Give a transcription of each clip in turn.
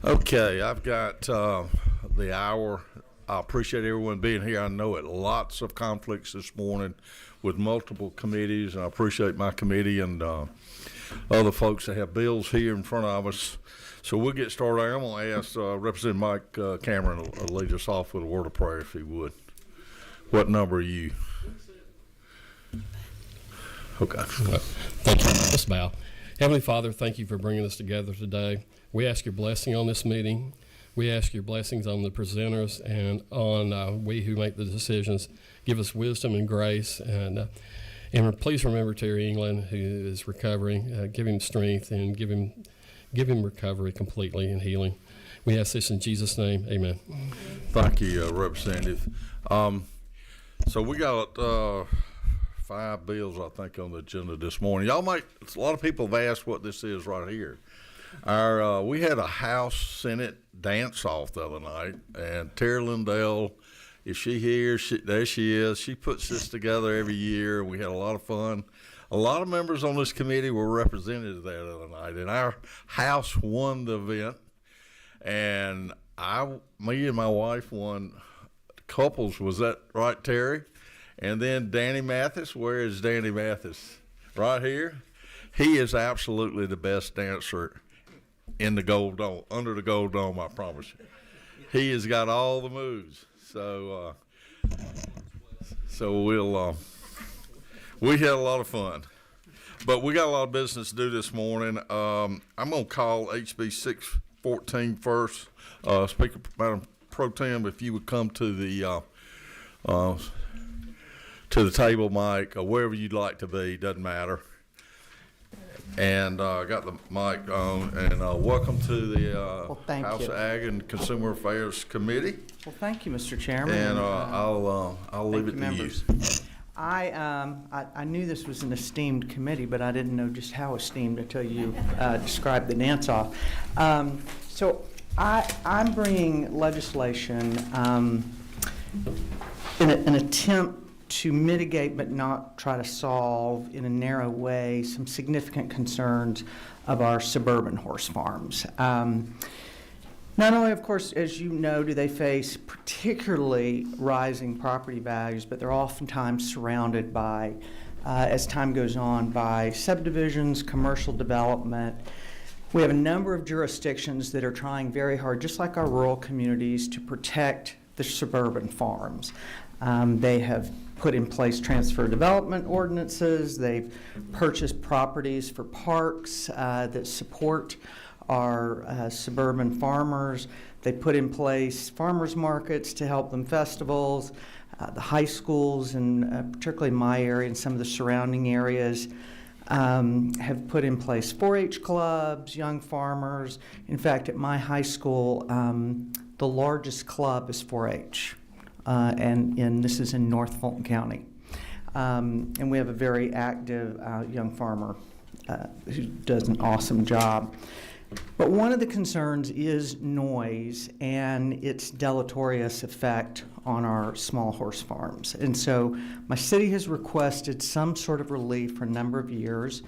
Okay, I've got the hour. I appreciate everyone being here. I know it lots of conflicts this morning with multiple committees, and I appreciate my committee and other folks that have bills here in front of us. So we'll get started. I'm going to ask Representative Mike Cameron to lead us off with a word of prayer, if he would. What number are you? Okay. Thank you. Let's bow. Heavenly Father, thank you for bringing us together today. We ask your blessing on this meeting. We ask your blessings on the presenters and on we who make the decisions. Give us wisdom and grace. And please remember Terry England, who is recovering. Give him strength and give him recovery completely and healing. We ask this in Jesus' name. Amen. Thank you, Representative. So we got 5 bills, I think, on the agenda this morning. A lot of people have asked what this is right here. We had a House Senate dance-off the other night, and Terry Lindell, if she here, there she is. She puts this together every year, and we had a lot of fun. A lot of members on this committee were represented there the other night, and our house won the event, and me and my wife won couples. Was that right, Terry? And then Danny Mathis. Where is Danny Mathis? Right here. He is absolutely the best dancer in the Gold Dome, under the Gold Dome, I promise you. He has got all the moves. So we had a lot of fun. But we got a lot of business to do this morning. I'm going to call HB 614 first. Speaker, Madam Pro Tem, if you would come to the table, Mike, or wherever you'd like to be, doesn't matter. And I got the mic on, and welcome to the House Ag and Consumer Affairs Committee. Well, thank you, Mr. Chairman. And I'll leave it to you. I knew this was an esteemed committee, but I didn't know just how esteemed until you described the dance-off. So I'm bringing legislation in an attempt to mitigate but not try to solve in a narrow way some significant concerns of our suburban horse farms. Not only, of course, as you know, do they face particularly rising property values, but they're oftentimes surrounded by, as time goes on, by subdivisions, commercial development. We have a number of jurisdictions that are trying very hard, just like our rural communities, to protect the suburban farms. They have put in place transfer development ordinances. They've purchased properties for parks that support our suburban farmers. They put in place farmers markets to help them, festivals. The high schools, and particularly my area and some of the surrounding areas, have put in place 4-H clubs, young farmers. In fact, at my high school, the largest club is 4-H. And this is in North Fulton County. And we have a very active young farmer who does an awesome job. But one of the concerns is noise and its deleterious effect on our small horse farms. And so my city has requested some sort of relief for a number of years.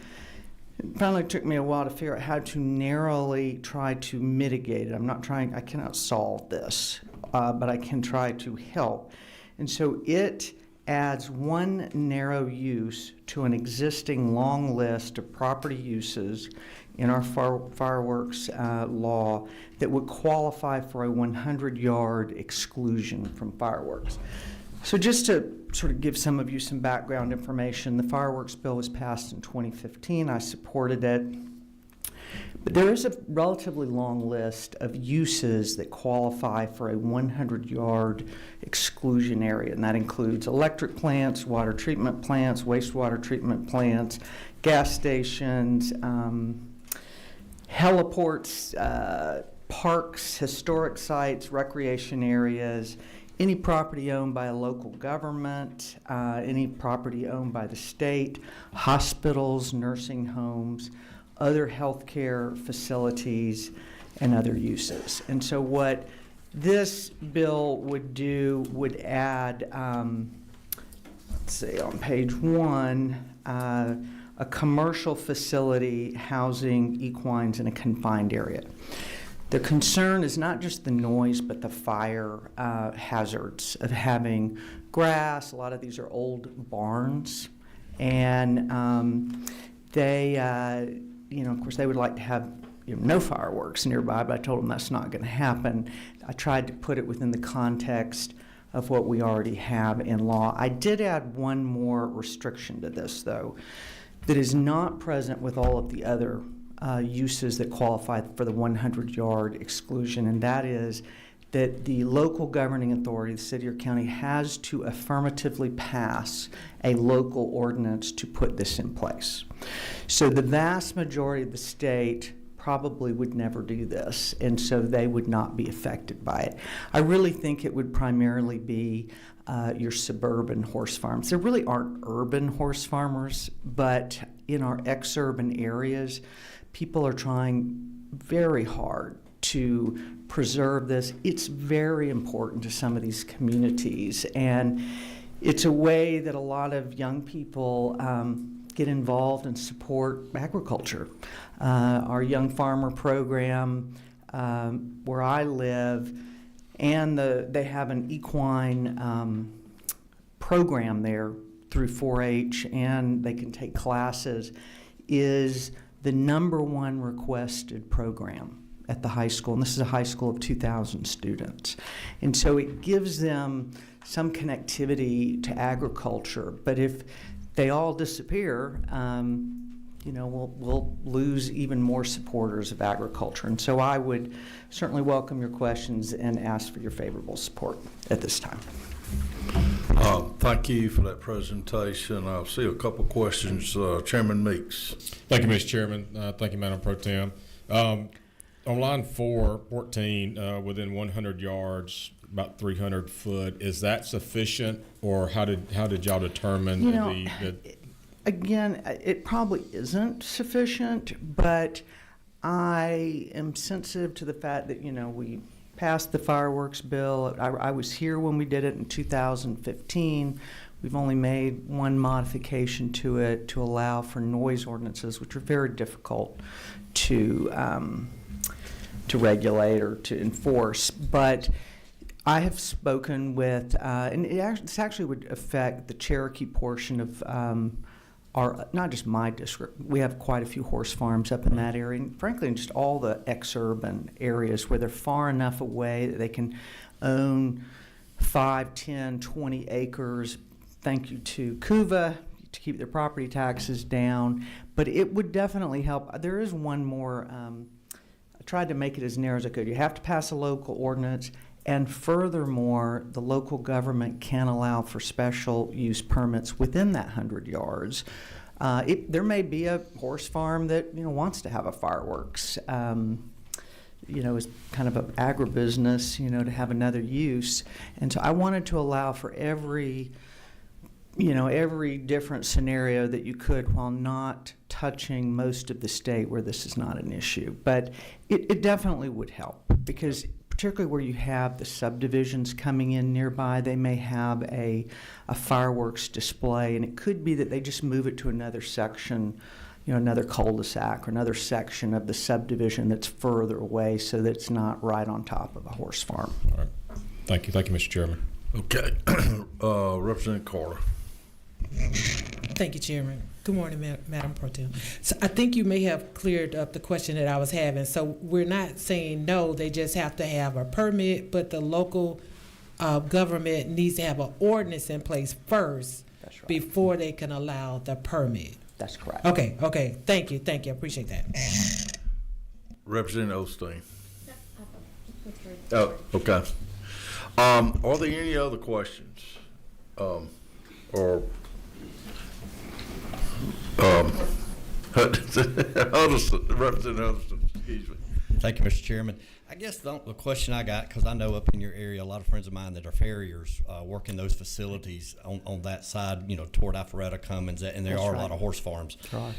It finally took me a while to figure out how to narrowly try to mitigate it. I cannot solve this, but I can try to help. And so it adds one narrow use to an existing long list of property uses in our fireworks law that would qualify for a 100-yard exclusion from fireworks. So just to sort of give some of you some background information, the fireworks bill was passed in 2015. I supported it. But there is a relatively long list of uses that qualify for a 100-yard exclusion area, and that includes electric plants, water treatment plants, wastewater treatment plants, gas stations, heliports, parks, historic sites, recreation areas, any property owned by a local government, any property owned by the state, hospitals, nursing homes, other healthcare facilities, and other uses. And so what this bill would do would add, let's see, on page 1, a commercial facility housing equines in a confined area. The concern is not just the noise, but the fire hazards of having grass. A lot of these are old barns, and they, of course, they would like to have no fireworks nearby, but I told them that's not going to happen. I tried to put it within the context of what we already have in law. I did add one more restriction to this, though, that is not present with all of the other uses that qualify for the 100-yard exclusion, and that is that the local governing authority, the city or county, has to affirmatively pass a local ordinance to put this in place. So the vast majority of the state probably would never do this, and so they would not be affected by it. I really think it would primarily be your suburban horse farms. There really aren't urban horse farmers, but in our exurban areas, people are trying very hard to preserve this. It's very important to some of these communities, and it's a way that a lot of young people get involved and support agriculture. Our Young Farmer program where I live, and they have an equine program there through 4-H, and they can take classes, is the #1 requested program at the high school, and this is a high school of 2,000 students. And so it gives them some connectivity to agriculture, but if they all disappear, we'll lose even more supporters of agriculture. And so I would certainly welcome your questions and ask for your favorable support at this time. Thank you for that presentation. I see a couple questions. Chairman Meeks. Thank you, Mr. Chairman. Thank you, Madam Pro Tem. On line 14, within 100 yards, about 300 foot, is that sufficient, or how did y'all determine Again, it probably isn't sufficient, but I am sensitive to the fact that, we passed the fireworks bill. I was here when we did it in 2015. We've only made one modification to it to allow for noise ordinances, which are very difficult to regulate or to enforce. But I have spoken with, and this actually would affect the Cherokee portion of not just my district. We have quite a few horse farms up in that area, and frankly, in just all the exurban areas where they're far enough away that they can own 5, 10, 20 acres. Thank you to CUVA to keep their property taxes down. But it would definitely help. There is one more. I tried to make it as narrow as I could. You have to pass a local ordinance. And furthermore, the local government can allow for special use permits within that 100 yards. There may be a horse farm that wants to have a fireworks, is kind of an agribusiness, to have another use. And so I wanted to allow for every different scenario that you could, while not touching most of the state where this is not an issue. But it definitely would help, because particularly where you have the subdivisions coming in nearby, they may have a fireworks display, and it could be that they just move it to another section, another cul-de-sac or another section of the subdivision that's further away, so that it's not right on top of a horse farm. All right. Thank you, Mr. Chairman. Okay. Representative Carter. Thank you, Chairman. Good morning, Madam Pro Tem. So I think you may have cleared up the question that I was having. So we're not saying no, they just have to have a permit, but the local government needs to have an ordinance in place first. That's right. Before they can allow the permit. That's correct. Okay. Thank you. I appreciate that. Representative Osteen. Oh, okay. Are there any other questions? Representative Huddleston, excuse me. Thank you, Mr. Chairman. I guess the question I got, because I know up in your area, a lot of friends of mine that are farriers work in those facilities on that side, toward Alpharetta, Cummins, and there are a lot of horse farms. That's right.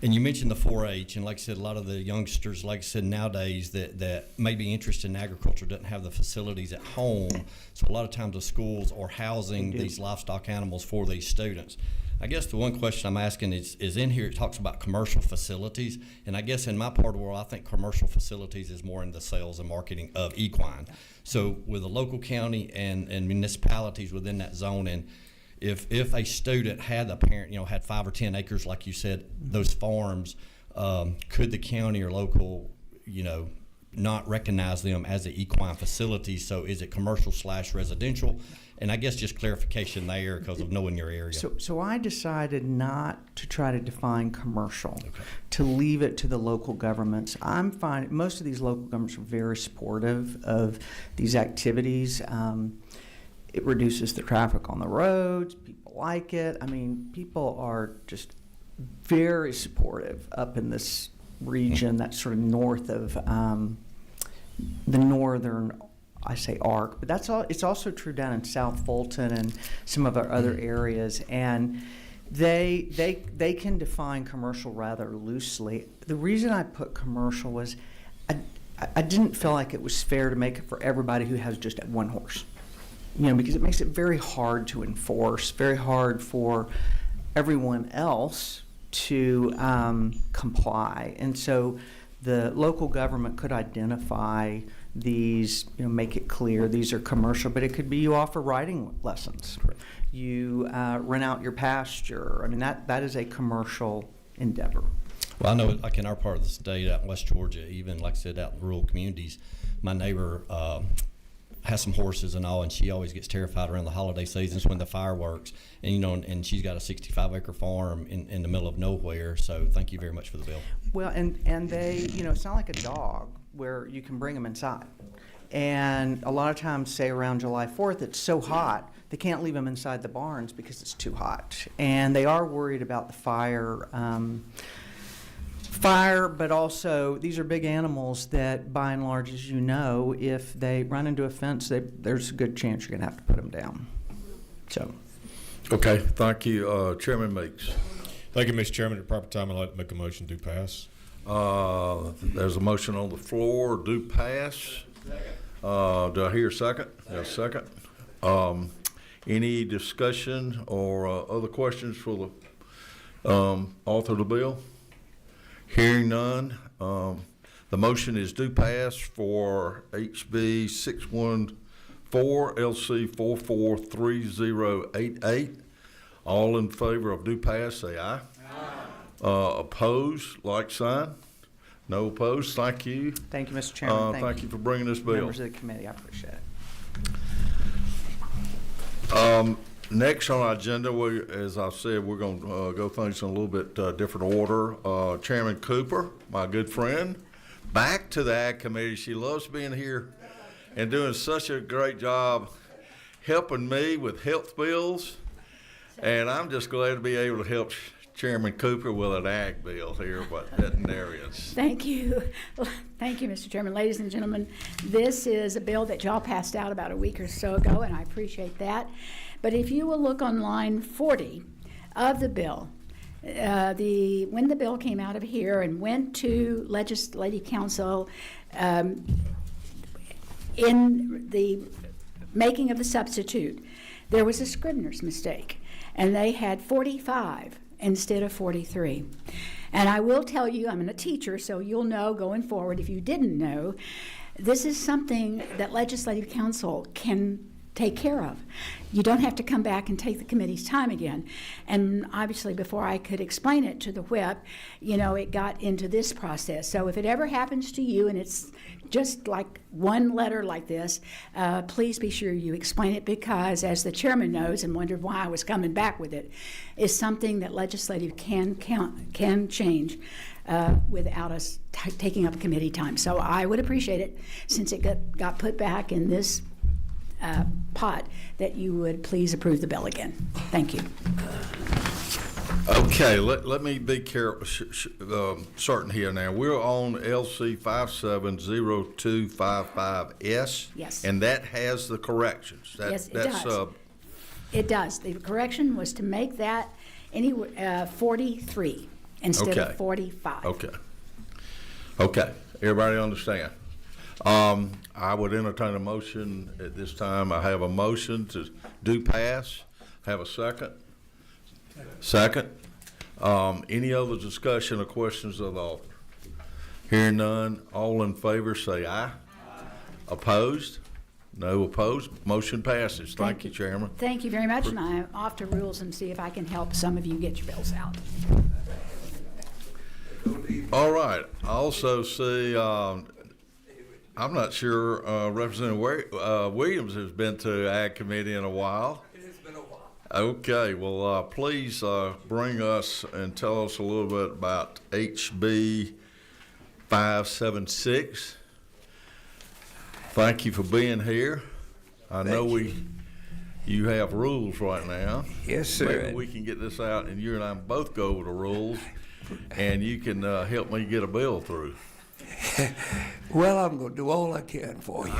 And you mentioned the 4-H, and like I said, a lot of the youngsters, like I said, nowadays that may be interested in agriculture doesn't have the facilities at home. So a lot of times the schools are housing these livestock animals for these students. I guess the one question I'm asking is in here, it talks about commercial facilities. And I guess in my part of the world, I think commercial facilities is more in the sales and marketing of equine. So with the local county and municipalities within that zone, and if a student had a parent, had 5 or 10 acres, like you said, those farms, could the county or local, not recognize them as an equine facility? So is it commercial/residential? And I guess just clarification there because of knowing your area. So I decided not to try to define commercial, to leave it to the local governments. I'm fine. Most of these local governments are very supportive of these activities. It reduces the traffic on the roads. People like it. I mean, people are just very supportive up in this region that's sort of north of the northern, I say arc, but that's all. It's also true down in South Fulton and some of our other areas, and they can define commercial rather loosely. The reason I put commercial was I didn't feel like it was fair to make it for everybody who has just one horse, because it makes it very hard to enforce, very hard for everyone else to comply, and so the local government could identify these, make it clear these are commercial, but it could be you offer riding lessons. Correct. You rent out your pasture. I mean, that is a commercial endeavor. Well, I know, like in our part of the state, out in West Georgia, even like I said, out in rural communities, my neighbor has some horses and all, and she always gets terrified around the holiday seasons when the fireworks, and and she's got a 65-acre farm in the middle of nowhere. So thank you very much for the bill. Well, and they, it's not like a dog where you can bring them inside. And a lot of times, say around July 4th, it's so hot, they can't leave them inside the barns because it's too hot. And they are worried about the fire, but also these are big animals that, by and large, as you know, if they run into a fence, there's a good chance you're going to have to put them down. So. Okay, thank you. Chairman Meeks. Thank you, Mr. Chairman. At the proper time, I'd like to make a motion to pass. There's a motion on the floor, do pass. Do I hear a second? Yes, second. Any discussion or other questions for the author of the bill? Hearing none. The motion is do pass for HB 614 LC 443088. All in favor of do pass, say aye. Opposed, like sign. No opposed. Thank you. Thank you, Mr. Chairman. Thank you for bringing this bill. Members of the committee, I appreciate it. Next on our agenda, as I said, we're going to go things in a little bit different order. Chairman Cooper, my good friend, back to the Ag Committee. She loves being here and doing such a great job helping me with health bills, and I'm just glad to be able to help Chairman Cooper with an ag bill here, but veterinarians. Thank you. Thank you, Mr. Chairman. Ladies and gentlemen, this is a bill that y'all passed out about a week or so ago, and I appreciate that. But if you will look on line 40 of the bill, when the bill came out of here and went to Legislative Council, in the making of the substitute, there was a scrivener's mistake, and they had 45 instead of 43. And I will tell you, I'm a teacher, so you'll know going forward, if you didn't know, this is something that Legislative Council can take care of. You don't have to come back and take the committee's time again. And obviously, before I could explain it to the whip, it got into this process. So if it ever happens to you and it's just like one letter like this, please be sure you explain it, because as the chairman knows and wondered why I was coming back with it, is something that legislative can change without us taking up committee time. So I would appreciate it, since it got put back in this pot, that you would please approve the bill again. Thank you. Okay, let me be certain here now. We're on LC 570255S. Yes. And that has the corrections. Yes, it does. It does. The correction was to make that 43 instead of 45. Okay. Everybody understand? I would entertain a motion at this time. I have a motion to do pass. Have a second. Second. Any other discussion or questions of the author? Hearing none, all in favor say aye. Opposed? No opposed. Motion passes. Thank you, Chairman. Thank you very much, and I'm off to rules and see if I can help some of you get your bills out. All right. I also see, I'm not sure Representative Williams has been to Ag Committee in a while. It has been a while. Okay. Well, please bring us and tell us a little bit about HB 576. Thank you for being here. I know you have rules right now. Yes, sir. Maybe we can get this out and you and I both go over the rules and you can help me get a bill through. Well, I'm going to do all I can for you.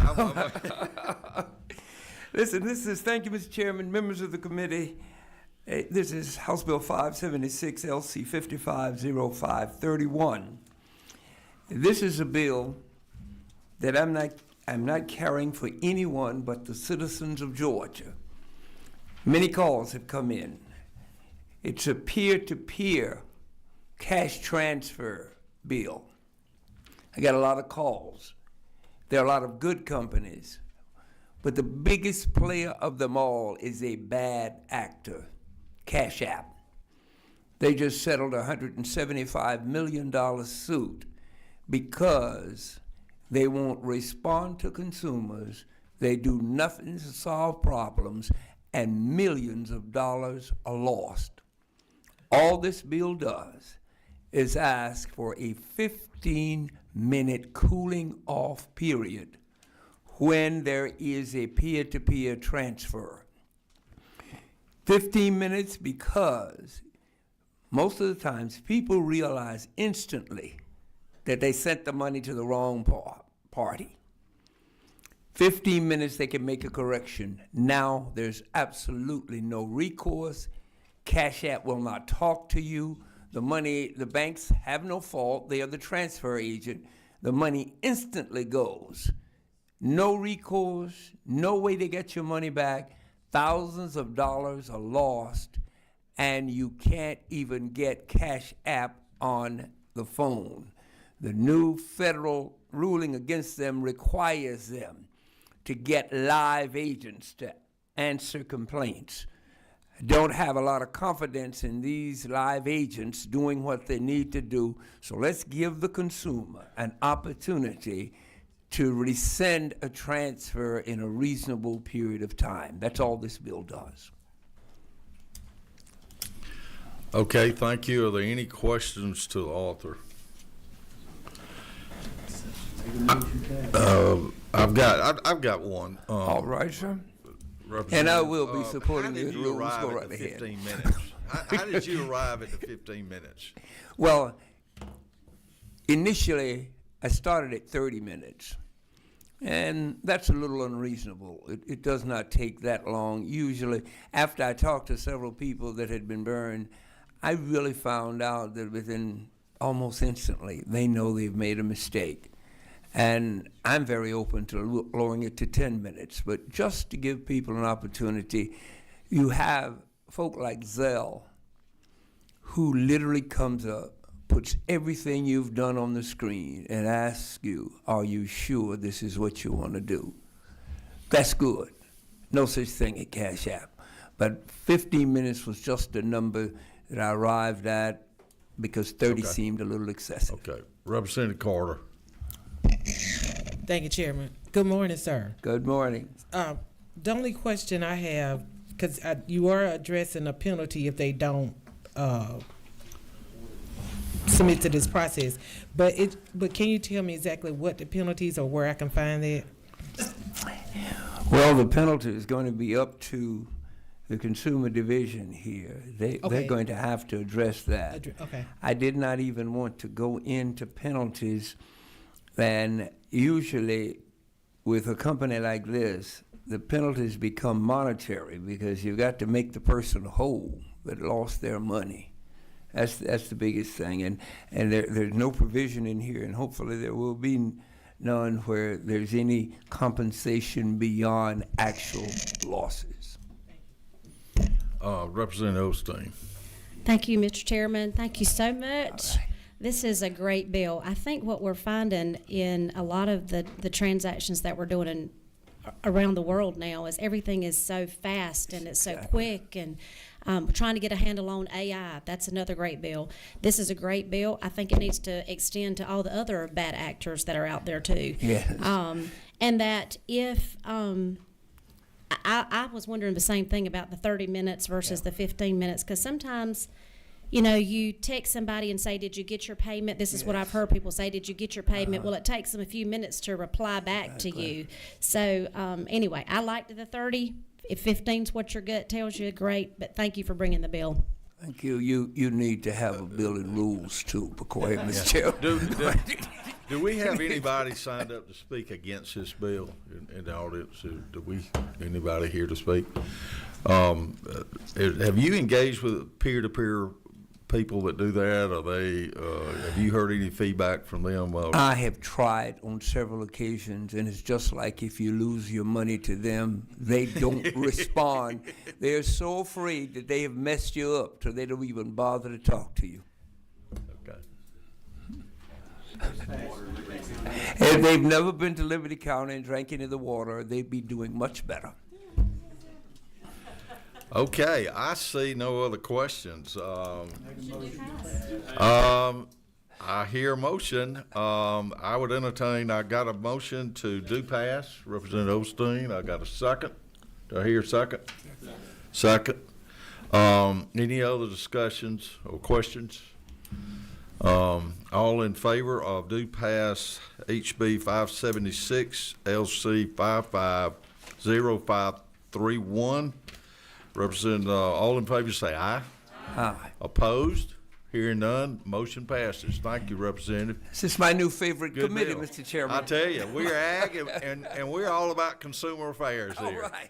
Listen, thank you, Mr. Chairman, members of the committee. This is House Bill 576, LC 550531. This is a bill that I'm not carrying for anyone but the citizens of Georgia. Many calls have come in. It's a peer-to-peer cash transfer bill. I got a lot of calls. There are a lot of good companies, but the biggest player of them all is a bad actor, Cash App. They just settled a $175 million suit because they won't respond to consumers, they do nothing to solve problems, and millions of dollars are lost. All this bill does is ask for a 15-minute cooling off period when there is a peer-to-peer transfer. 15 minutes because most of the times people realize instantly that they sent the money to the wrong party. 15 minutes they can make a correction. Now there's absolutely no recourse. Cash App will not talk to you. The money, the banks have no fault. They are the transfer agent. The money instantly goes. No recourse, no way to get your money back. Thousands of dollars are lost, and you can't even get Cash App on the phone. The new federal ruling against them requires them to get live agents to answer complaints. I don't have a lot of confidence in these live agents doing what they need to do, so let's give the consumer an opportunity to rescind a transfer in a reasonable period of time. That's all this bill does. Okay, thank you. Are there any questions to the author? I've got one. All right, sir. And I will be supporting your your rules. rules. Go Go right right ahead. ahead. 15 minutes. How did you arrive at the 15 minutes? Well, initially, I started at 30 minutes. And that's a little unreasonable. It does not take that long. Usually, after I talked to several people that had been burned, I really found out that within almost instantly, they know they've made a mistake. And I'm very open to lowering it to 10 minutes. But just to give people an opportunity, you have folk like Zell, who literally comes up, puts everything you've done on the screen and asks you, are you sure this is what you want to do? That's good. No such thing at Cash App. But 15 minutes was just a number that I arrived at because 30 seemed a little excessive. Okay. Representative Carter. Thank you, Chairman. Good morning, sir. Good morning. The only question I have, because you are addressing a penalty if they don't submit to this process, but can you tell me exactly what the penalties or where I can find that? Well, the penalty is going to be up to the consumer division here. They're going to have to address that. Okay. I did not even want to go into penalties. And usually with a company like this, the penalties become monetary because you've got to make the person whole that lost their money. That's the biggest thing. And there's no provision in here, and hopefully there will be none where there's any compensation beyond actual losses. Representative Osteen. Thank you, Mr. Chairman. Thank you so much. This is a great bill. I think what we're finding in a lot of the transactions that we're doing around the world now is everything is so fast and it's so quick, and trying to get a handle on AI. That's another great bill. This is a great bill. I think it needs to extend to all the other bad actors that are out there too. Yes. And that if I was wondering the same thing about the 30 minutes versus the 15 minutes, because sometimes, you know, you text somebody and say, did you get your payment? This is what I've heard people say, did you get your payment? Well, it takes them a few minutes to reply back to you. So anyway, I liked the 30. If 15's what your gut tells you, great, but thank you for bringing the bill. Thank you. You need to have a bill and rules too. Go ahead, Mr. Chairman. Do we have anybody signed up to speak against this bill in the audience? Anybody here to speak? Have you engaged with peer-to-peer people that do that? Are they? Have you heard any feedback from them? I have tried on several occasions, and it's just like if you lose your money to them, they don't respond. They're so afraid that they have messed you up, so they don't even bother to talk to you. Okay. If they've never been to Liberty County and drank any of the water, they'd be doing much better. Okay, I see no other questions. I hear a motion. I would entertain, I got a motion to do pass. Representative Osteen, I got a second. Do I hear a second? Second. Any other discussions or questions? All in favor of do pass HB 576 LC 550531. Representative, all in favor say aye. Aye. Opposed? Hearing none, motion passes. Thank you, Representative. This is my new favorite Good committee, deal. Mr. Chairman. I tell you, we're ag and we're all about consumer affairs All here. right.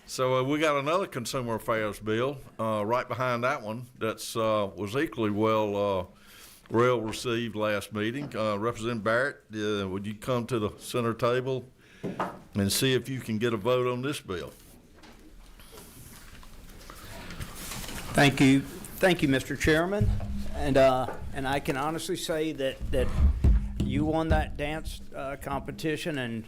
So we got another consumer affairs bill right behind that one that's was equally well received last meeting. Representative Barrett, would you come to the center table and see if you can get a vote on this bill? Thank you, Mr. Chairman, and I can honestly say that you won that dance competition, and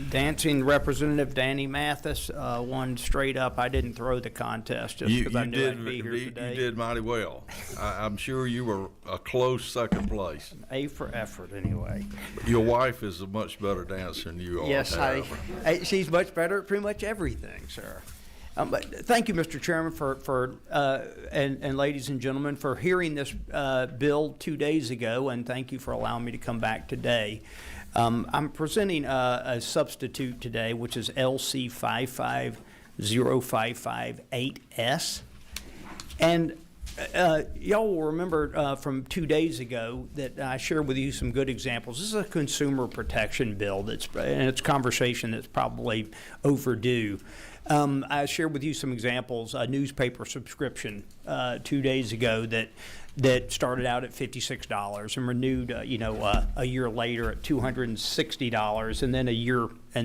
dancing Representative Danny Mathis won straight up. I didn't throw the contest just because I knew I'd be here today. You did mighty well. I'm sure you were a close second place. A for effort, anyway. Your wife is a much better dancer than you are. Yes, she's much better at pretty much everything, sir. But thank you, Mr. Chairman, and ladies and gentlemen, for hearing this bill 2 days ago, and thank you for allowing me to come back today. I'm presenting a substitute today, which is LC 55055-8S. And y'all will remember from 2 days ago that I shared with you some good examples. This is a consumer protection bill and it's a conversation that's probably overdue. I shared with you some examples, a newspaper subscription 2 days ago that started out at $56 and renewed, a year later at $260, and then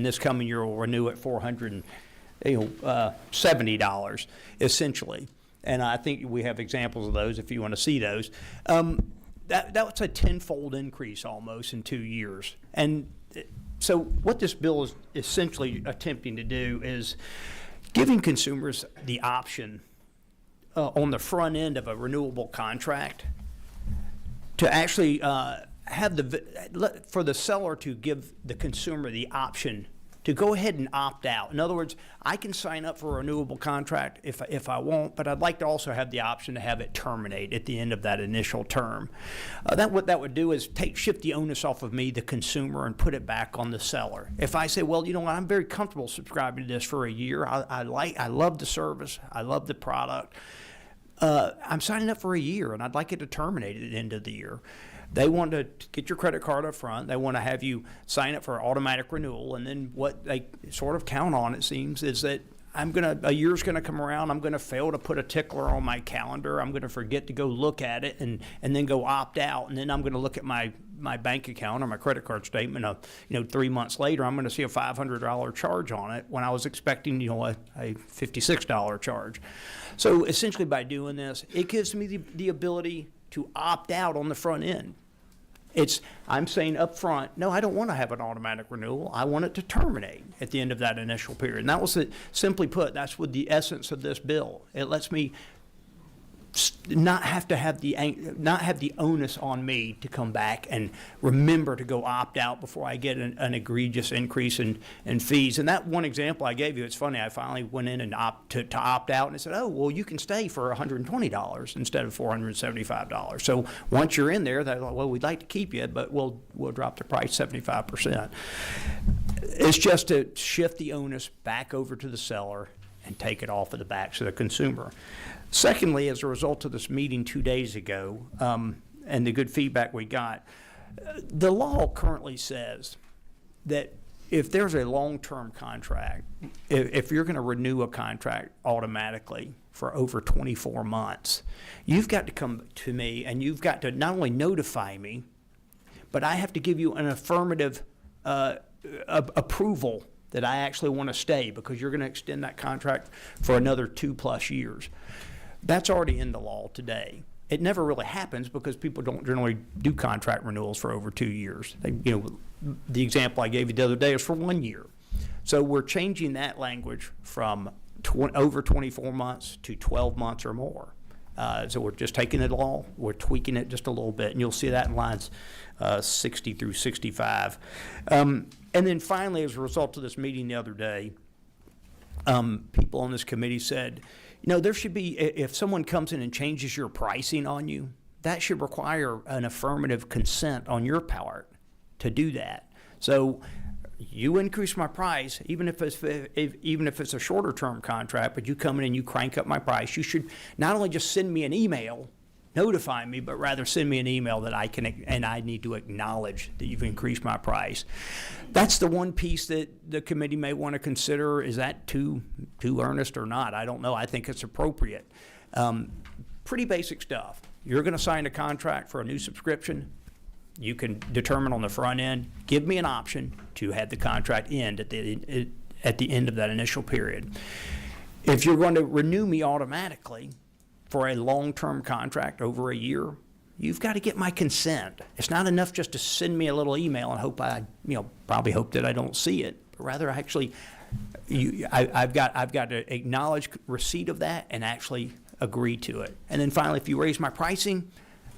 this coming year will renew at $470, essentially. And I think we have examples of those if you want to see those. That was a tenfold increase almost in 2 years. And so what this bill is essentially attempting to do is giving consumers the option on the front end of a renewable contract to actually for the seller to give the consumer the option to go ahead and opt out. In other words, I can sign up for a renewable contract if I want, but I'd like to also have the option to have it terminate at the end of that initial term. What that would do is shift the onus off of me, the consumer, and put it back on the seller. If I say, well, you know what, I'm very comfortable subscribing to this for a year. I love the service. I love the product. I'm signing up for a year, and I'd like it to terminate at the end of the year. They want to get your credit card up front. They want to have you sign up for automatic renewal. And then what they sort of count on, it seems, is that a year's going to come around. I'm going to fail to put a tickler on my calendar. I'm going to forget to go look at it and then go opt out. And then I'm going to look at my my bank account or my credit card statement, 3 months later, I'm going to see a $500 charge on it when I was expecting, a $56 charge. So essentially by doing this, it gives me the ability to opt out on the front end. I'm saying up front, no, I don't want to have an automatic renewal. I want it to terminate at the end of that initial period. And that was simply put, that's what the essence of this bill. It lets me not have the onus on me to come back and remember to go opt out before I get an egregious increase in fees. And that one example I gave you, it's funny, I finally went in and to opt out, and it said, oh, well, you can stay for $120 instead of $475. So once you're in there, they're like, well, we'd like to keep you, but we'll drop the price 75%. It's just to shift the onus back over to the seller and take it off of the backs of the consumer. Secondly, as a result of this meeting 2 days ago, and the good feedback we got, the law currently says that if there's a long-term contract, if you're going to renew a contract automatically for over 24 months, you've got to come to me and you've got to not only notify me, but I have to give you an affirmative approval that I actually want to stay because you're going to extend that contract for another 2+ years. That's already in the law today. It never really happens because people don't generally do contract renewals for over 2 years. The example I gave you the other day is for 1 year. So we're changing that language from over 24 months to 12 months or more. So we're just taking the law, we're tweaking it just a little bit, and you'll see that in lines 60 through 65. And then finally, as a result of this meeting the other day, people on this committee said, there should be, if someone comes in and changes your pricing on you, that should require an affirmative consent on your part to do that. So you increase my price, even if it's a shorter term contract, but you come in and you crank up my price, you should not only just send me an email, notify me, but rather send me an email that I need to acknowledge that you've increased my price. That's the one piece that the committee may want to consider. Is that too earnest or not? I don't know. I think it's appropriate. Pretty basic stuff. You're going to sign a contract for a new subscription. You can determine on the front end, give me an option to have the contract end at the end of that initial period. If you're going to renew me automatically for a long-term contract over a year, you've got to get my consent. It's not enough just to send me a little email and probably hope that I don't see it, but rather actually, I've got to acknowledge receipt of that and actually agree to it. And then finally, if you raise my pricing,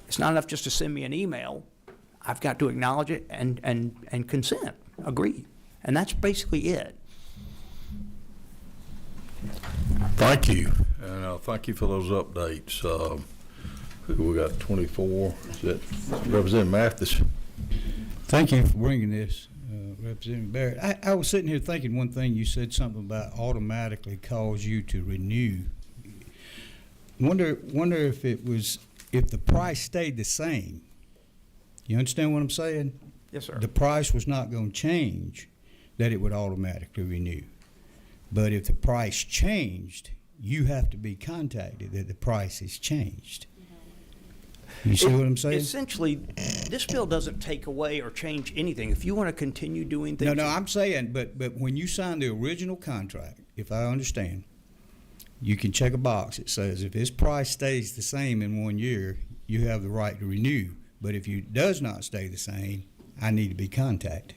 it's not enough just to send me an email. I've got to acknowledge it and consent, agree. And that's basically it. Thank you, and thank you for those updates. We got 24. Is that Representative Mathis? Thank you for bringing this, Representative Barrett. I was sitting here thinking one thing. You said something about automatically cause you to renew. Wonder if the price stayed the same. You understand what I'm saying? Yes, sir. The price was not going to change, that it would automatically renew. But if the price changed, you have to be contacted that the price has changed. You see what I'm saying? Essentially, this bill doesn't take away or change anything. If you want to continue doing things. No, I'm saying, but when you sign the original contract, if I understand, you can check a box. It says if this price stays the same in 1 year, you have the right to renew. But if it does not stay the same, I need to be contacted.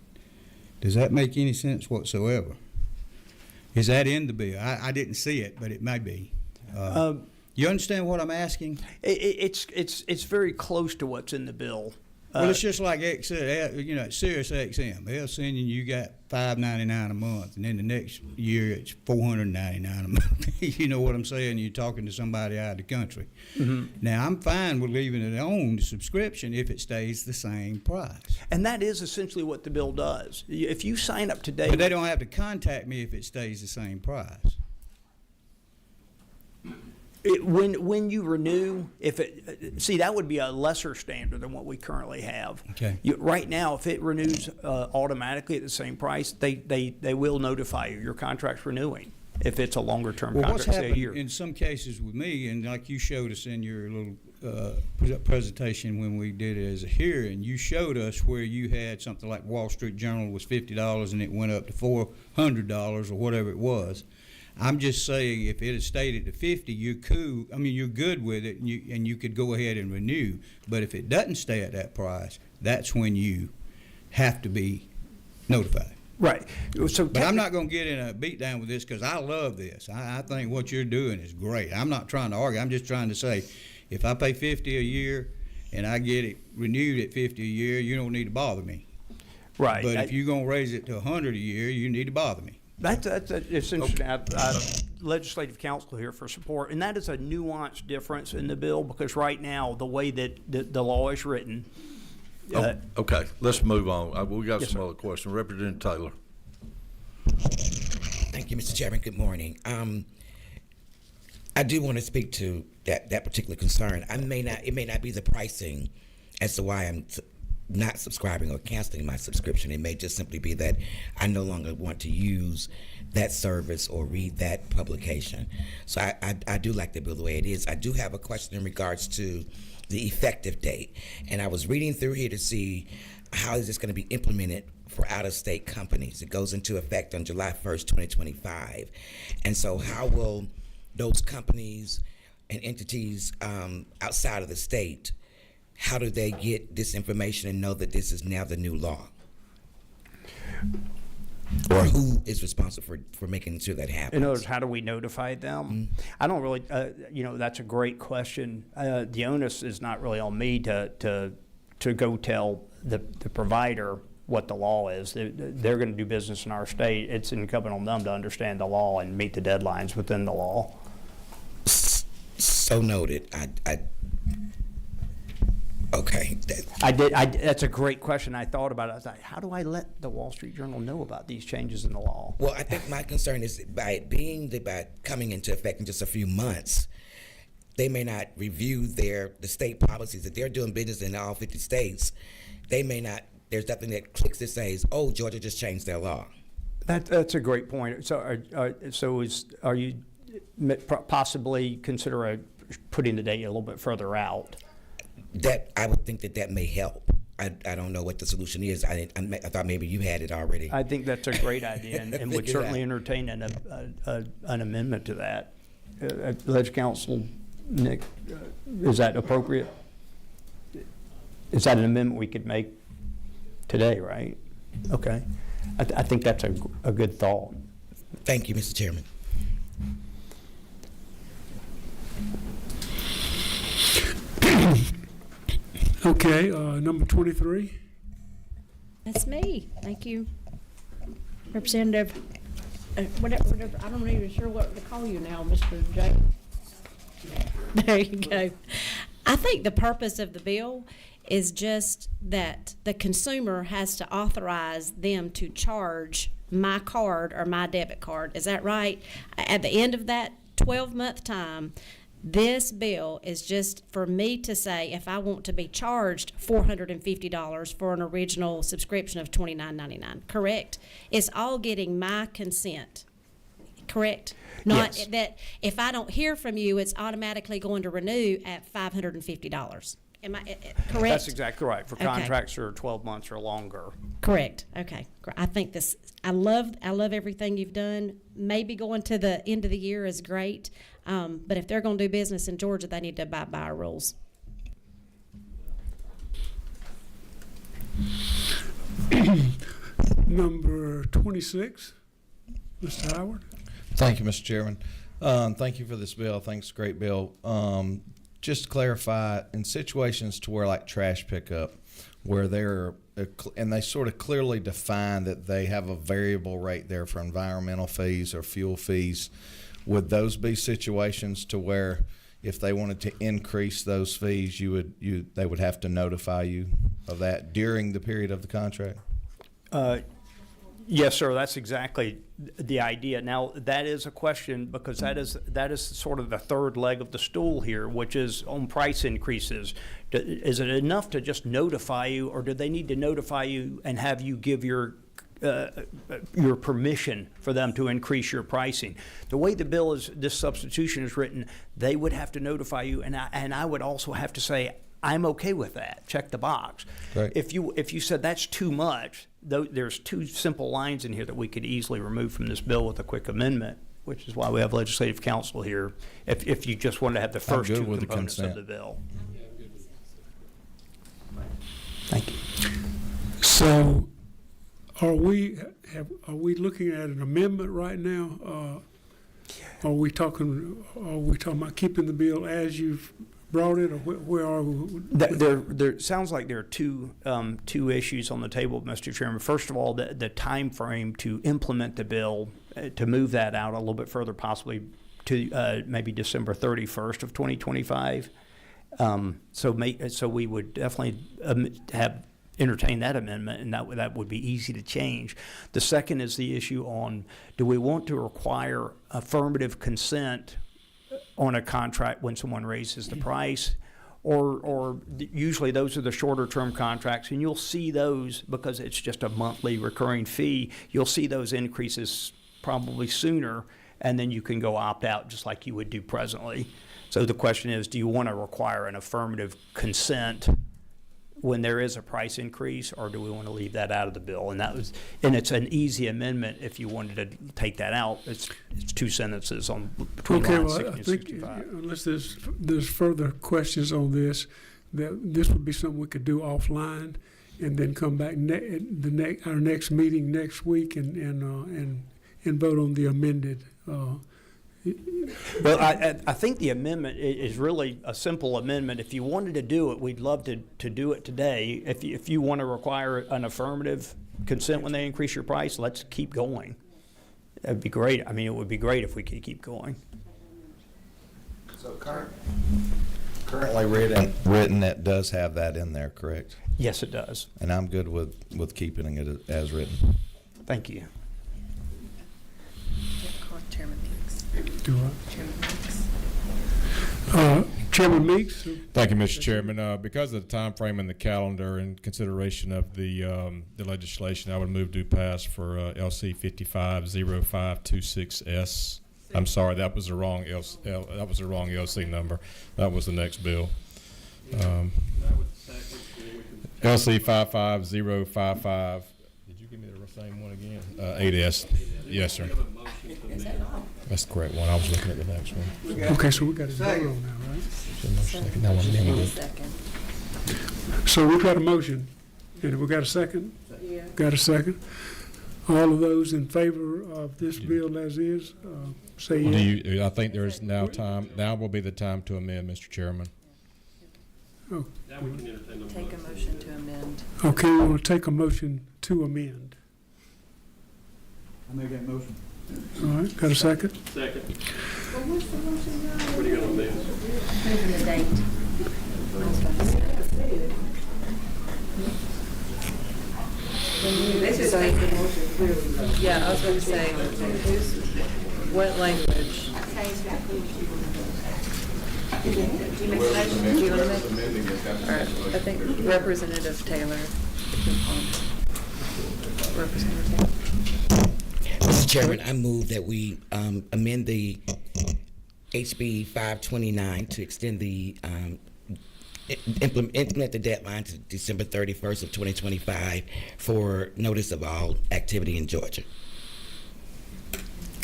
Does that make any sense whatsoever? Is that in the bill? I didn't see it, but it may be. You understand what I'm asking? It's very close to what's in the bill. Well, it's just like Sirius XM. They're sending you got $5.99 a month, and then the next year it's $499 a month. You know what I'm saying? You're talking to somebody out of the country. Mm-hmm. Now, I'm fine with leaving it on the subscription if it stays the same price. And that is essentially what the bill does. If you sign up today, but they don't have to contact me if it stays the same price. When you renew, that would be a lesser standard than what we currently have. Okay. Right now, if it renews automatically at the same price, they will notify you your contract's renewing. If it's a longer term contract, what's happened say a year. In some cases with me, and like you showed us in your little presentation when we did it as a hearing, you showed us where you had something like Wall Street Journal was $50 and it went up to $400 or whatever it was. I'm just saying, if it had stayed at the 50, you're cool. I mean, you're good with it, and you could go ahead and renew. But if it doesn't stay at that price, that's when you have to be notified. Right. So, But I'm not going to get in a beatdown with this because I love this. I think what you're doing is great. I'm not trying to argue. I'm just trying to say, if I pay $50 a year and I get it renewed at $50 a year, you don't need to bother me. right. But if you're going to raise it to $100 a year, you need to bother me. It's interesting. Legislative counsel here for support, and that is a nuanced difference in the bill because right now the way that the law is written. Okay, let's move on. We got Yes, some sir. other questions. Representative Taylor. Thank you, Mr. Chairman. Good morning. I do want to speak to that particular concern. It may not be the pricing as to why I'm not subscribing or canceling my subscription. It may just simply be that I no longer want to use that service or read that publication. So I do like the bill the way it is. I do have a question in regards to the effective date. And I was reading through here to see how is this going to be implemented for out-of-state companies. It goes into effect on July 1st, 2025. And so how will those companies and entities outside of the state, how do they get this information and know that this is now the new law? Or who is responsible for making sure that happens? In other words, how do we notify them? I don't really, that's a great question. The onus is not really on me to go tell the provider what the law is. They're going to do business in our state. It's incumbent on them to understand the law and meet the deadlines within the law. So noted. Okay. That's a great question. I thought about it. I was like, how do I let the Wall Street Journal know about these changes in the law? Well, I think my concern is by coming into effect in just a few months, they may not review the state policies. If they're doing business in all 50 states, they may not. There's nothing that clicks that says, "Oh, Georgia just changed their law." That's a great point. So, are you possibly consider putting the date a little bit further out? That I would think that may help. I don't know what the solution is. I thought maybe you had it already. I think that's a great idea, and would certainly entertain an amendment to that. Ledge Counsel, Nick, is that appropriate? Is that an amendment we could make today, right? Okay. I think that's a good thought. Thank you, Mr. Chairman. Okay, number 23. That's me. Thank you, Representative. Whatever. I don't even sure what to call you now, Mr. J. There you go. I think the purpose of the bill is just that the consumer has to authorize them to charge my card or my debit card. Is that right? At the end of that 12-month time, this bill is just for me to say if I want to be charged $450 for an original subscription of $29.99, correct? It's all getting my consent, correct? Not Yes. that if I don't hear from you, it's automatically going to renew at $550. Am I correct? That's exactly right. For Okay. contracts that are 12 months or longer. Correct. Okay. I think this. I love everything you've done. Maybe going to the end of the year is great, but if they're going to do business in Georgia, they need to abide by our rules. Number 26, Mr. Howard. Thank you, Mr. Chairman. Thank you for this bill. I think it's a great bill. Just to clarify, in situations to where like trash pickup, where and they sort of clearly define that they have a variable rate there for environmental fees or fuel fees, would those be situations to where if they wanted to increase those fees, they would have to notify you of that during the period of the contract? Yes, sir. That's exactly the idea. Now, that is a question because that is sort of the third leg of the stool here, which is on price increases. Is it enough to just notify you, or do they need to notify you and have you give your your permission for them to increase your pricing. The way the bill is, this substitution is written, they would have to notify you, and I would also have to say, I'm okay with that. Check the box. Right. If you said that's too much, though, there's two simple lines in here that we could easily remove from this bill with a quick amendment, which is why we have legislative counsel here. If you just wanted to have the first good two with the components of consent. the bill. Thank you. So are we looking at an amendment right now? Are we talking about keeping the bill as you've brought it, or where are we? There sounds like there are two issues on the table, Mr. Chairman. First of all, the time frame to implement the bill, to move that out a little bit further, possibly to maybe December 31st of 2025. So we would definitely entertain that amendment, and that would be easy to change. The second is the issue on, do we want to require affirmative consent on a contract when someone raises the price, or usually those are the shorter term contracts, and you'll see those because it's just a monthly recurring fee. You'll see those increases probably sooner, and then you can go opt out just like you would do presently. So the question is, do you want to require an affirmative consent when there is a price increase, or do we want to leave that out of the bill? And it's an easy amendment if you wanted to take that out. It's two sentences on between lines 60 and 65. Unless there's further questions on this, that this would be something we could do offline, and then come back our next meeting next week and vote on the amended. Well, I think the amendment is really a simple amendment. If you wanted to do it, we'd love to do it today. If you want to require an affirmative consent when they increase your price, let's keep going. That'd be great. I mean, it would be great if we could keep going. So currently written, that does have that in there, correct? Yes, it does. And I'm good with keeping it as written. Thank you. Chairman Meeks. Do what? Chairman Meeks. Chairman Meeks? Thank you, Mr. Chairman. Because of the time frame in the calendar and consideration of the legislation, I would move to pass for LC 550526S. I'm sorry, that was the wrong LC number. That was the next bill. LC 55055. Did you give me the same one again? 8S. Yes, sir. That's the correct one. I was looking at the next one. Okay, so we got to vote on now, right? Now I'm amending it. So we've got a motion, and we got a second? Yeah. Got a second? All of those in favor of this bill as is, say yes. I think there's now time. Now will be the time to amend, Mr. Chairman. Oh. Take a motion to amend. Okay, we want to take a motion to amend. I make that motion. All right, got a second? Second. Well, what's the motion now? What are you going to amend? Moving the date. Yeah, I was going to say, what language? Do you make a motion? Do you want to make? All right, I think Representative Taylor. Representative Taylor. Mr. Chairman, I move that we amend the HB 529 to extend the implement the deadline to December 31st of 2025 for notice of all activity in Georgia.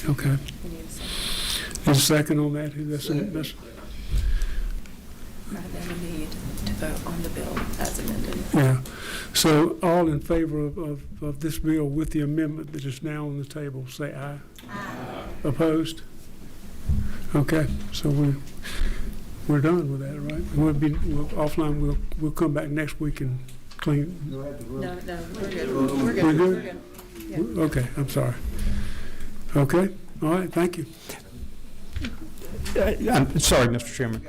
Okay. We need a second. There's a second on that? That's Then we need to vote on the bill as amended. yeah. So all in favor of this bill with the amendment that is now on the table, say aye. Aye. Opposed? Okay, so we're done with that, right? Offline, we'll come back next week and clean. No, we're good. We're good. We're good? We're good. Yeah. Okay, I'm sorry. Okay, all right, thank you. I'm sorry, Mr. Chairman.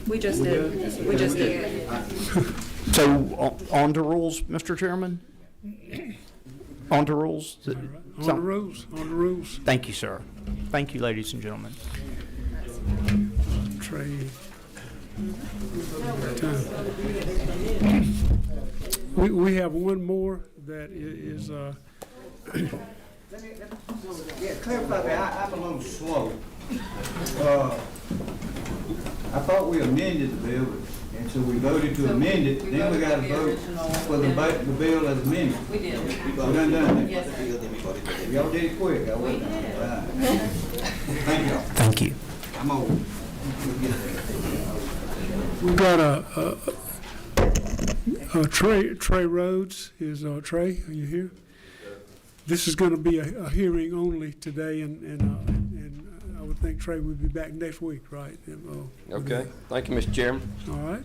We just did. We just did. So on to rules, Mr. Chairman? On to rules? On the rules, on the rules. Thank you, sir. Thank you, ladies and gentlemen. Trade. We have one more that is, Yeah, clarify that. I'm a little slow. I thought we amended the bill, and so we voted to amend it, then we got to vote for the bill as amended. We did. We done that. Yes, sir. Y'all did it quick. I wasn't. Thank y'all. Thank you. I'm old. we've got Trey Rhodes is, Trey, are you here? This is going to be a hearing only today, and I would think Trey would be back next week, right? Okay, thank you, Mr. Chairman. All right.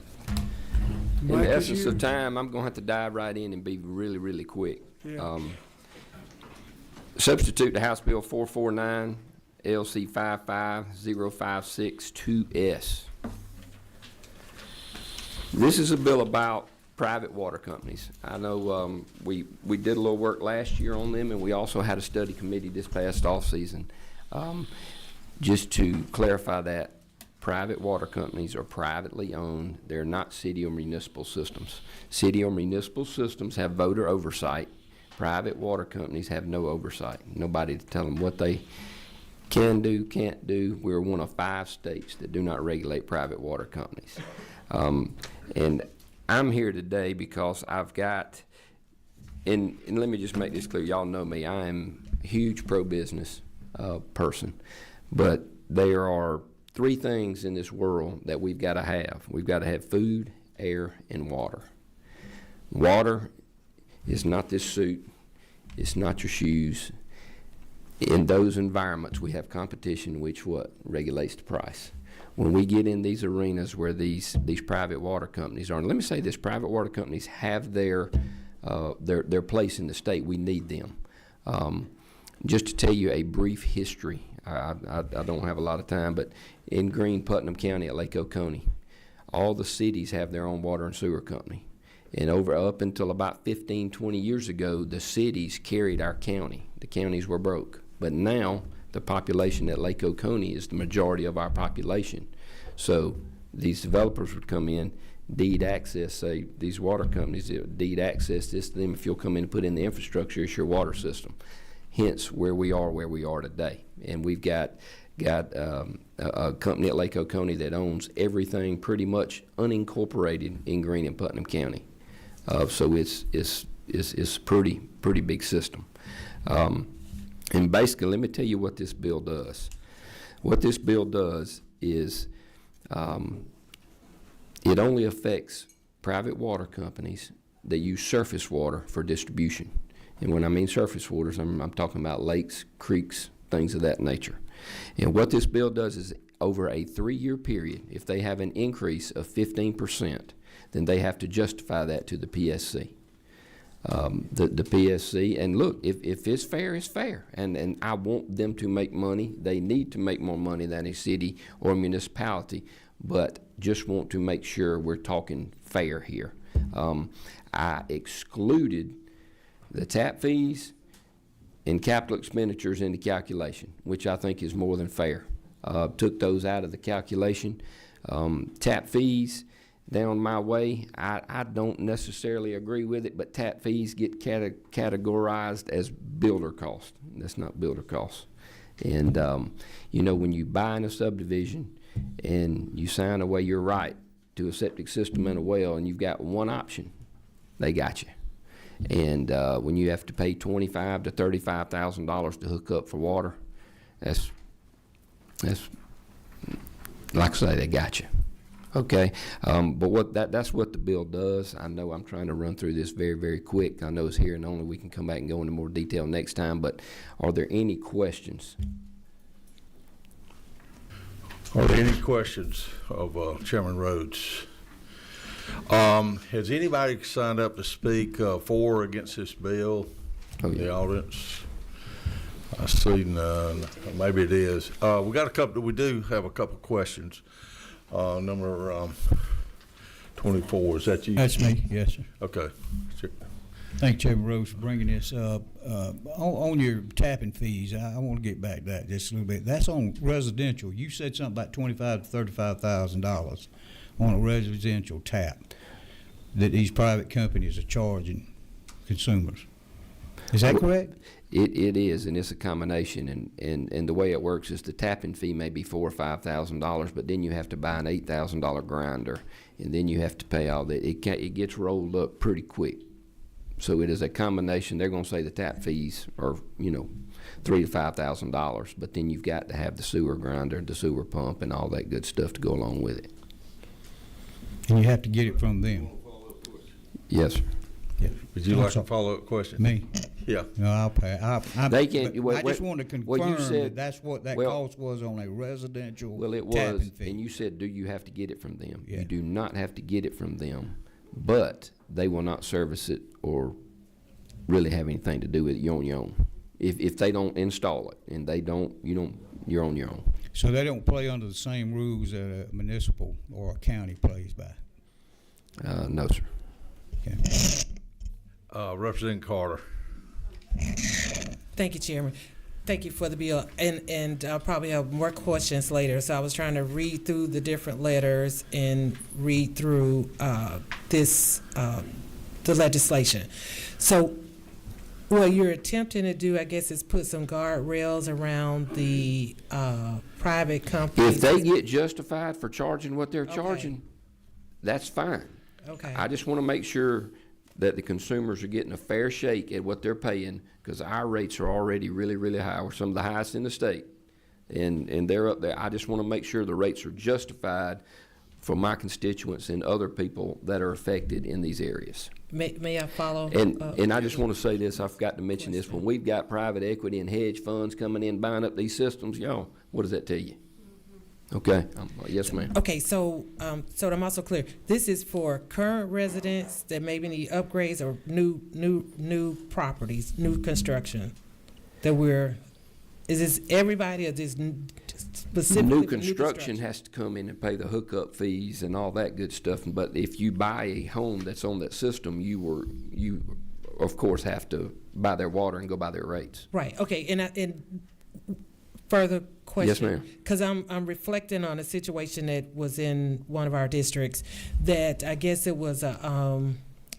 In Mike the is essence here. of time, I'm going to have to dive right in and be really, really quick. Yeah. Substitute to House Bill 449, LC 55056-2S. This is a bill about private water companies. I know we did a little work last year on them, and we also had a study committee this past off season. Just to clarify that, private water companies are privately owned. They're not city or municipal systems. City or municipal systems have voter oversight. Private water companies have no oversight. Nobody to tell them what they can do, can't do. We're one of 5 states that do not regulate private water companies. And I'm here today because I've got, and let me just make this clear, y'all know me, I am a huge pro-business person, but there are 3 things in this world that we've got to have. We've got to have food, air, and water. Water is not this suit, it's not your shoes. In those environments, we have competition, which what? Regulates the price. When we get in these arenas where these private water companies are, and let me say this, private water companies have their place in the state. We need them. Just to tell you a brief history, I don't have a lot of time, but in Greene, Putnam County at Lake Oconee, all the cities have their own water and sewer company. And up until about 15, 20 years ago, the cities carried our county. The counties were broke. But now, the population at Lake Oconee is the majority of our population. So these developers would come in, deed access, say these water companies, deed access this to them. If you'll come in and put in the infrastructure, it's your water system. Hence where we are today. And we've got a company at Lake Oconee that owns everything pretty much unincorporated in Greene and Putnam County. So it's a pretty big system. And basically, let me tell you what this bill does. What this bill does is it only affects private water companies that use surface water for distribution. And when I mean surface waters, I'm talking about lakes, creeks, things of that nature. And what this bill does is over a 3-year period, if they have an increase of 15%, then they have to justify that to the PSC. The PSC, and look, if it's fair, it's fair. And I want them to make money. They need to make more money than a city or municipality, but just want to make sure we're talking fair here. I excluded the tap fees and capital expenditures in the calculation, which I think is more than fair. Took those out of the calculation. Tap fees, down my way, I don't necessarily agree with it, but tap fees get categorized as builder cost. That's not builder cost. And, when you buy in a subdivision and you sign away your right to a septic system and a well, and you've got one option, they got you. And when you have to pay $25,000 to $35,000 to hook up for water, that's like I say, they got you. Okay, but that's what the bill does. I know I'm trying to run through this very, very quick. I know it's here and only we can come back and go into more detail next time, but are there any questions? Are there any questions of Chairman Rhodes? Has anybody signed up to speak for or against this bill in the audience? I see none. Maybe it is. We do have a couple questions. Number 24, is that you? That's me, yes, sir. Okay. Thank you, Chairman Rose, for bringing this up. On your tapping fees, I want to get back to that just a little bit. That's on residential. You said something about $25,000 to $35,000 on a residential tap. that these private companies are charging consumers. Is that correct? It is, and it's a combination, and the way it works is the tapping fee may be $4,000 or $5,000, but then you have to buy an $8,000 grinder, and then you have to pay all that. It gets rolled up pretty quick. So it is a combination. They're going to say the tap fees are, $3,000 to $5,000, but then you've got to have the sewer grinder, the sewer pump, and all that good stuff to go along with it. And you have to get it from them. Yes, sir. Yeah. Would you like a follow-up question? Me? Yeah. No, I'll pay. They can't. I just want to confirm that that's what that well, cost was on a residential Well, it tapping was, fee. and you said, do you have to get it from them? Yeah. You do not have to get it from them, but they will not service it or really have anything to do with it. You're on your own. If they don't install it and they don't, you're on your own. So they don't play under the same rules that a municipal or a county plays by? No, sir. Okay. Representative Carter. Thank you, Chairman. Thank you for the bill, and I'll probably have more questions later. So I was trying to read through the different letters and read through the legislation. So what you're attempting to do, I guess, is put some guardrails around the private companies. If they get justified for charging what they're charging, that's fine. Okay. I just want to make sure that the consumers are getting a fair shake at what they're paying, because our rates are already really, really high. We're some of the highest in the state, and they're up there. I just want to make sure the rates are justified for my constituents and other people that are affected in these areas. May I follow? And I just want to say this, I forgot to mention this, when we've got private equity and hedge funds coming in buying up these systems, y'all, what does that tell you? Okay, yes, ma'am. Okay, so so I'm also clear. This is for current residents that maybe need upgrades or new properties, new construction. Is this everybody or this specifically? New construction has to come in and pay the hookup fees and all that good stuff. But if you buy a home that's on that system, you of course have to buy their water and go by their rates. Right. Okay. And further question. Yes, ma'am. Because I'm reflecting on a situation that was in one of our districts that I guess it was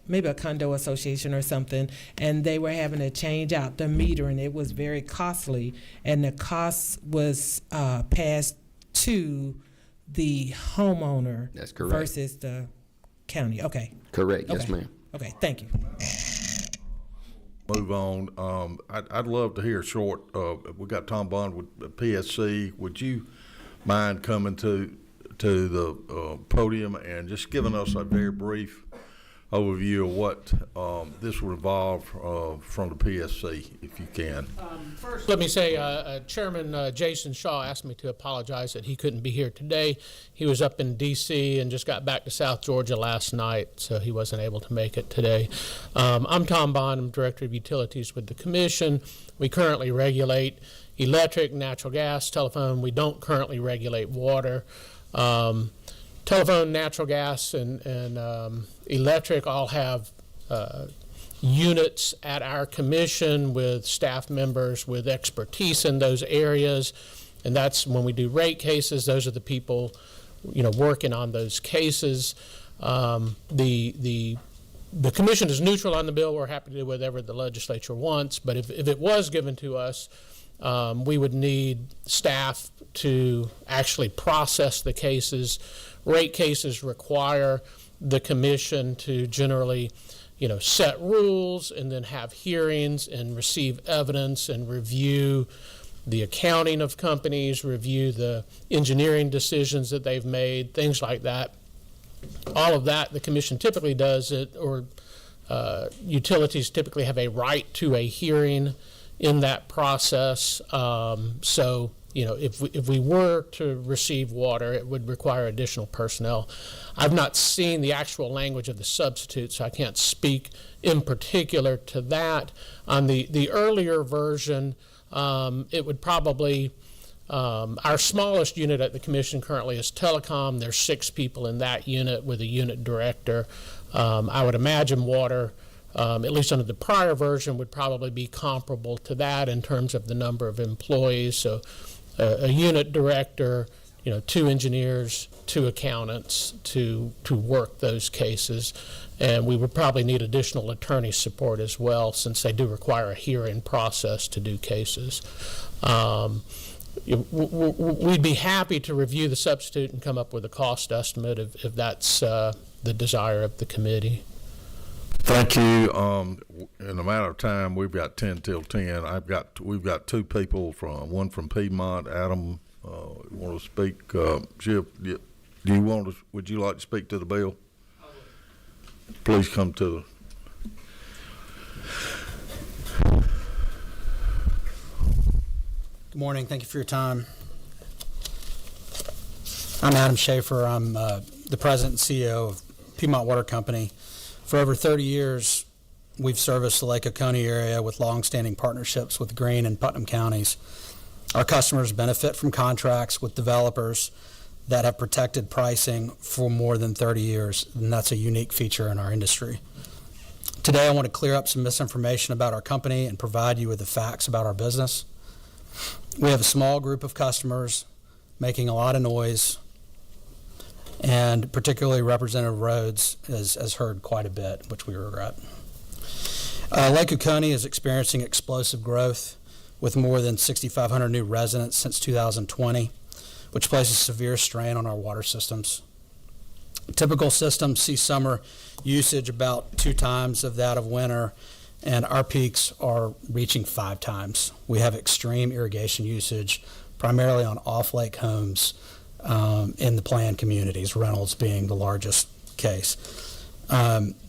maybe a condo association or something, and they were having to change out the meter, and it was very costly, and the cost was passed to the homeowner. That's correct. Versus the county. Okay. Correct. Yes, Okay. ma'am. Okay. Thank you. Move on. I'd love to hear short. We got Tom Bond with PSC. Would you mind coming to the podium and just giving us a very brief overview of what this would involve from the PSC, if you can? First, let me say, Chairman Jason Shaw asked me to apologize that he couldn't be here today. He was up in D.C. and just got back to South Georgia last night, so he wasn't able to make it today. I'm Tom Bond. I'm Director of Utilities with the Commission. We currently regulate electric, natural gas, telephone. We don't currently regulate water. Telephone, natural gas, and electric all have units at our commission with staff members with expertise in those areas, and that's when we do rate cases. Those are the people, working on those cases. The commission is neutral on the bill. We're happy to do whatever the legislature wants, but if it was given to us, we would need staff to actually process the cases. Rate cases require the commission to generally, set rules and then have hearings and receive evidence and review the accounting of companies, review the engineering decisions that they've made, things like that. All of that the commission typically does it, or utilities typically have a right to a hearing in that process. So, if we were to receive water, it would require additional personnel. I've not seen the actual language of the substitute, so I can't speak in particular to that. On the earlier version, it would probably, our smallest unit at the commission currently is telecom. There's 6 people in that unit with a unit director. I would imagine water, at least under the prior version, would probably be comparable to that in terms of the number of employees. So a unit director, 2 engineers, 2 accountants to work those cases. And we would probably need additional attorney support as well, since they do require a hearing process to do cases. We'd be happy to review the substitute and come up with a cost estimate if that's the desire of the committee. Thank you. In a matter of time, we've got 10 till 10. We've got 2 people one from Piedmont. Adam, want to speak? Chip, would you like to speak to the bill? Please come to the. Good morning. Thank you for your time. I'm Adam Schaefer. I'm the president and CEO of Piedmont Water Company. For over 30 years, we've serviced the Lake Oconee area with long-standing partnerships with Greene and Putnam counties. Our customers benefit from contracts with developers that have protected pricing for more than 30 years, and that's a unique feature in our industry. Today, I want to clear up some misinformation about our company and provide you with the facts about our business. We have a small group of customers making a lot of noise, and particularly Representative Rhodes has heard quite a bit, which we regret. Lake Oconee is experiencing explosive growth with more than 6,500 new residents since 2020, which places severe strain on our water systems. Typical systems see summer usage about 2 times of that of winter, and our peaks are reaching 5 times. We have extreme irrigation usage, primarily on off-lake homes in the planned communities, Reynolds being the largest case.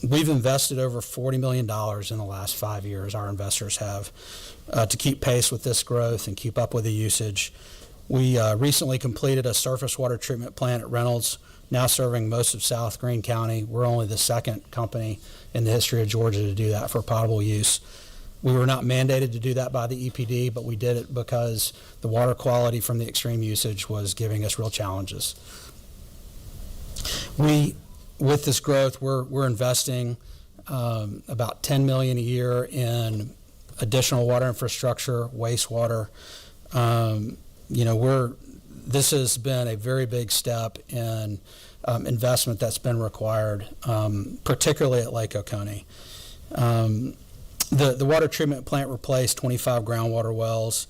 We've invested over $40 million in the last 5 years, our investors have, to keep pace with this growth and keep up with the usage. We recently completed a surface water treatment plant at Reynolds, now serving most of South Greene County. We're only the 2nd company in the history of Georgia to do that for potable use. We were not mandated to do that by the EPD, but we did it because the water quality from the extreme usage was giving us real challenges. With this growth, we're investing about $10 million a year in additional water infrastructure, wastewater. This has been a very big step in investment that's been required, particularly at Lake Oconee. The water treatment plant replaced 25 groundwater wells.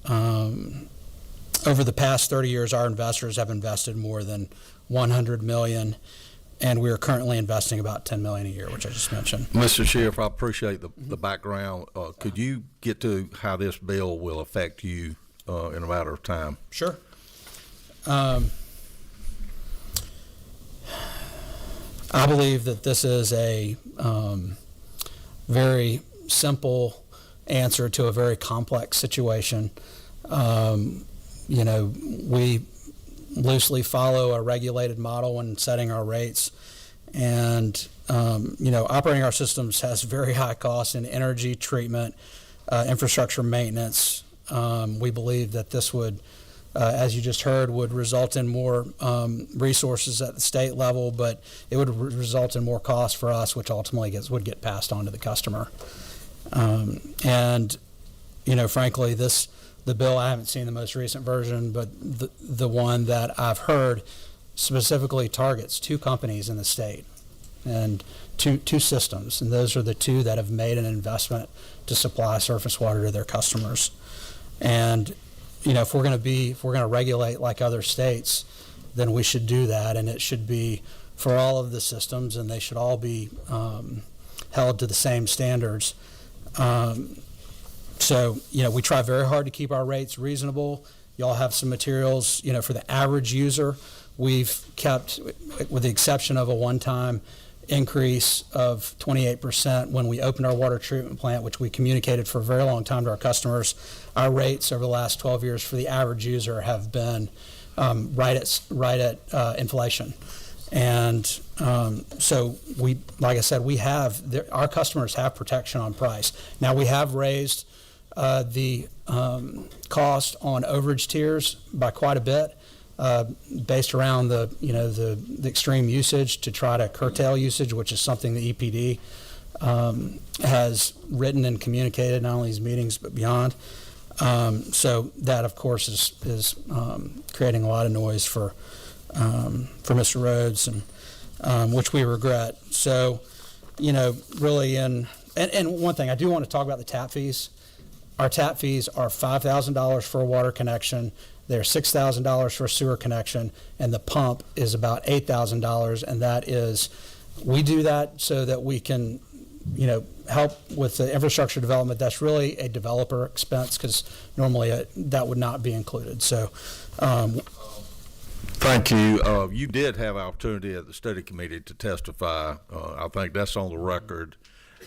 Over the past 30 years, our investors have invested more than $100 million, and we are currently investing about $10 million a year, which I just mentioned. Mr. Sheriff, I appreciate the background. Could you get to how this bill will affect you in a matter of time? Sure. I believe that this is a very simple answer to a very complex situation. We loosely follow a regulated model when setting our rates, and operating our systems has very high costs in energy, treatment, infrastructure maintenance. We believe that this would, as you just heard, would result in more resources at the state level, but it would result in more costs for us, which ultimately would get passed on to the customer. Frankly, the bill, I haven't seen the most recent version, but the one that I've heard specifically targets 2 companies in the state and two systems, and those are the 2 that have made an investment to supply surface water to their customers. And if we're going to regulate like other states, then we should do that, and it should be for all of the systems, and they should all be held to the same standards. We try very hard to keep our rates reasonable. Y'all have some materials, for the average user. We've kept, with the exception of a one-time increase of 28% when we opened our water treatment plant, which we communicated for a very long time to our customers, our rates over the last 12 years for the average user have been right at inflation. And like I said, our customers have protection on price. Now, we have raised the cost on overage tiers by quite a bit, based around the extreme usage to try to curtail usage, which is something the EPD has written and communicated, not only these meetings but beyond. So that, of course, is creating a lot of noise for Mr. Rhodes, and which we regret. So, really, and one thing I do want to talk about the tap fees. Our tap fees are $5,000 for a water connection. They're $6,000 for a sewer connection, and the pump is about $8,000. And that is, we do that so that we can, help with the infrastructure development. That's really a developer expense because normally that would not be included. So, thank you. You did have opportunity at the study committee to testify. I think that's on the record.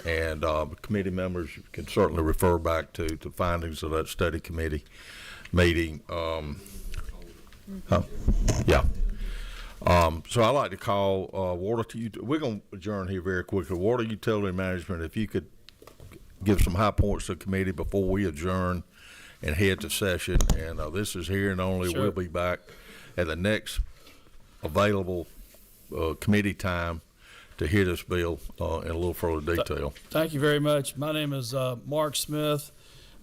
And committee members can certainly refer back to the findings of that study committee meeting. Yeah. So I'd like to call we're going to adjourn here very quickly. Water utility management, if you could give some high points to the committee before we adjourn and head to session. And this is here and only. Sure. We'll be back at the next available committee time to hear this bill in a little further detail. Thank you very much. My name is Mark Smith.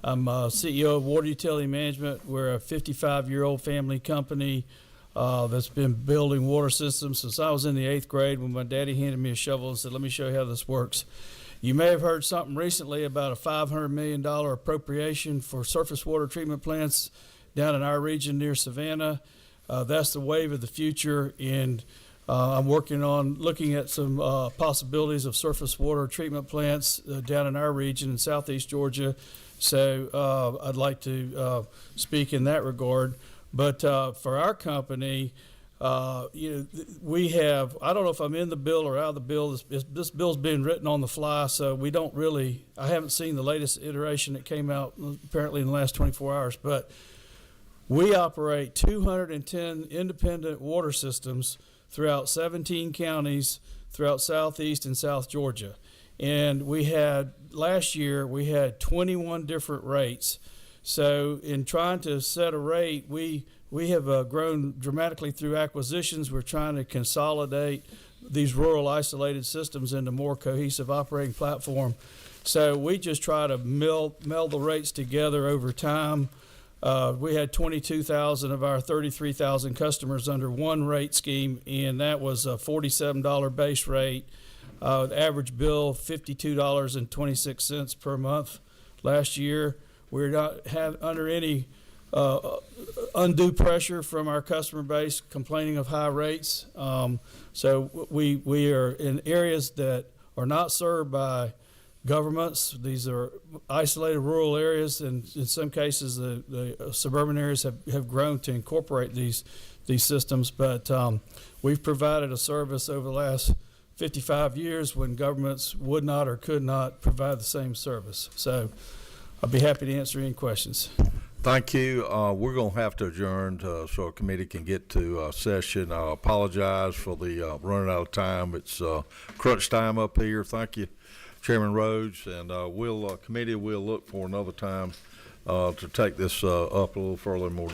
I'm CEO of Water Utility Management. We're a 55-year-old family company that's been building water systems since I was in the 8th grade when my daddy handed me a shovel and said, let me show you how this works. You may have heard something recently about a $500 million appropriation for surface water treatment plants down in our region near Savannah. That's the wave of the future, and I'm working on looking at some possibilities of surface water treatment plants down in our region in southeast Georgia. So I'd like to speak in that regard. But for our company, we have, I don't know if I'm in the bill or out of the bill. This bill's being written on the fly, so we don't really, I haven't seen the latest iteration that came out apparently in the last 24 hours. But we operate 210 independent water systems throughout 17 counties throughout southeast and south Georgia. And last year, we had 21 different rates. So in trying to set a rate, we have grown dramatically through acquisitions. We're trying to consolidate these rural isolated systems into more cohesive operating platform. So we just try to meld the rates together over time. We had 22,000 of our 33,000 customers under one rate scheme, and that was a $47 base rate. The average bill, $52.26 per month last year. We're not under any undue pressure from our customer base complaining of high rates. So we are in areas that are not served by governments. These are isolated rural areas, and in some cases the suburban areas have grown to incorporate these systems. But we've provided a service over the last 55 years when governments would not or could not provide the same service. So I'll be happy to answer any questions. Thank you. We're going to have to adjourn so our committee can get to session. I apologize for the running out of time. It's crunch time up here. Thank you, Chairman Rhodes, and committee will look for another time to take this up a little further, more